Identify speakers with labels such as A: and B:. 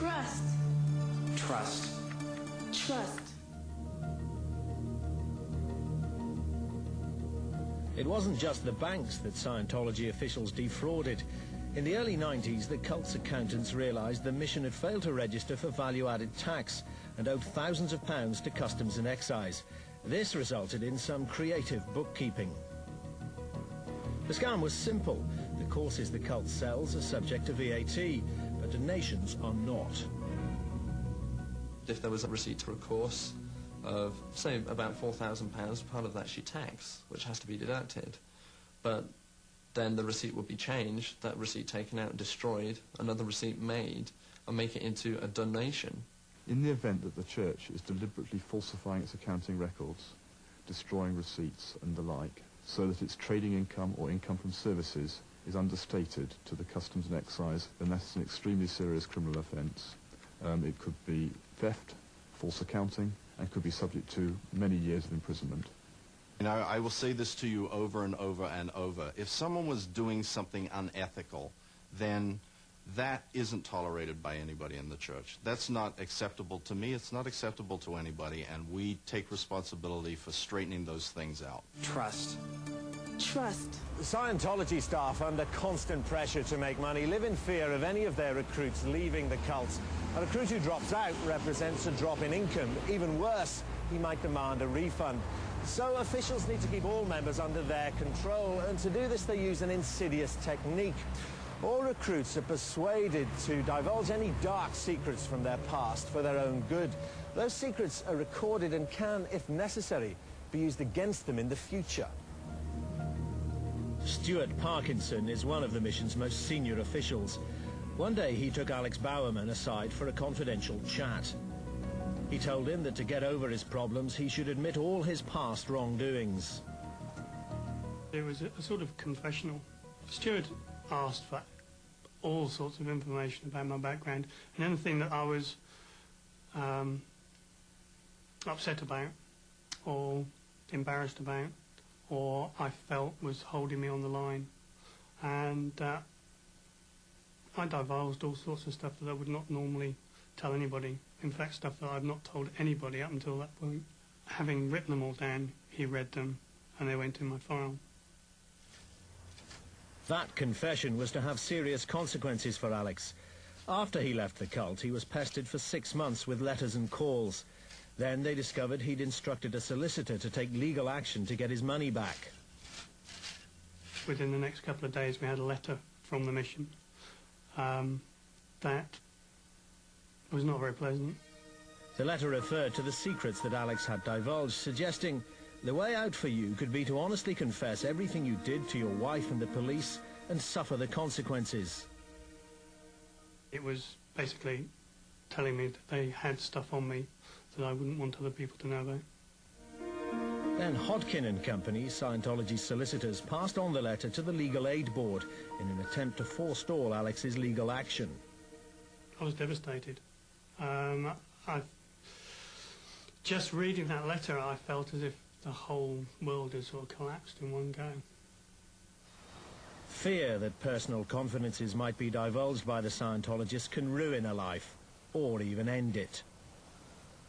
A: Trust.
B: Trust.
A: Trust.
C: It wasn't just the banks that Scientology officials defrauded. In the early 90s, the cult's accountants realized the mission had failed to register for value-added tax and owed thousands of pounds to customs and excise. This resulted in some creative bookkeeping. The scam was simple. The courses the cult sells are subject to VAT, but donations are not.
D: If there was a receipt for a course of, say, about £4,000, part of that she tax, which has to be deducted. But then the receipt would be changed, that receipt taken out and destroyed, another receipt made, and make it into a donation.
E: In the event that the church is deliberately falsifying its accounting records, destroying receipts and the like, so that its trading income or income from services is understated to the customs and excise, then that's an extremely serious criminal offence. It could be theft, false accounting, and could be subject to many years of imprisonment.
F: And I will say this to you over and over and over. If someone was doing something unethical, then that isn't tolerated by anybody in the church. That's not acceptable to me. It's not acceptable to anybody, and we take responsibility for straightening those things out.
B: Trust.
A: Trust.
C: Scientology staff, under constant pressure to make money, live in fear of any of their recruits leaving the cult. A recruit who drops out represents a drop in income. Even worse, he might demand a refund. So officials need to keep all members under their control, and to do this they use an insidious technique. All recruits are persuaded to divulge any dark secrets from their past for their own good. Those secrets are recorded and can, if necessary, be used against them in the future. Stuart Parkinson is one of the mission's most senior officials. One day he took Alex Bowerman aside for a confidential chat. He told him that to get over his problems, he should admit all his past wrongdoings.
G: There was a sort of confessional. Stuart asked for all sorts of information about my background, and anything that I was upset about or embarrassed about or I felt was holding me on the line. And I divulged all sorts of stuff that I would not normally tell anybody. In fact, stuff that I've not told anybody up until that point. Having written them all down, he read them, and they went in my file.
C: That confession was to have serious consequences for Alex. After he left the cult, he was pestered for 6 months with letters and calls. Then they discovered he'd instructed a solicitor to take legal action to get his money back.
G: Within the next couple of days, we had a letter from the mission that was not very pleasant.
C: The letter referred to the secrets that Alex had divulged, suggesting the way out for you could be to honestly confess everything you did to your wife and the police and suffer the consequences.
G: It was basically telling me that they had stuff on me that I wouldn't want other people to know about.
C: Then Hodkin and Company, Scientology solicitors, passed on the letter to the Legal Aid Board in an attempt to forestall Alex's legal action.
G: I was devastated. Just reading that letter, I felt as if the whole world had sort of collapsed in one go.
C: Fear that personal confidences might be divulged by the Scientologists can ruin a life, or even end it.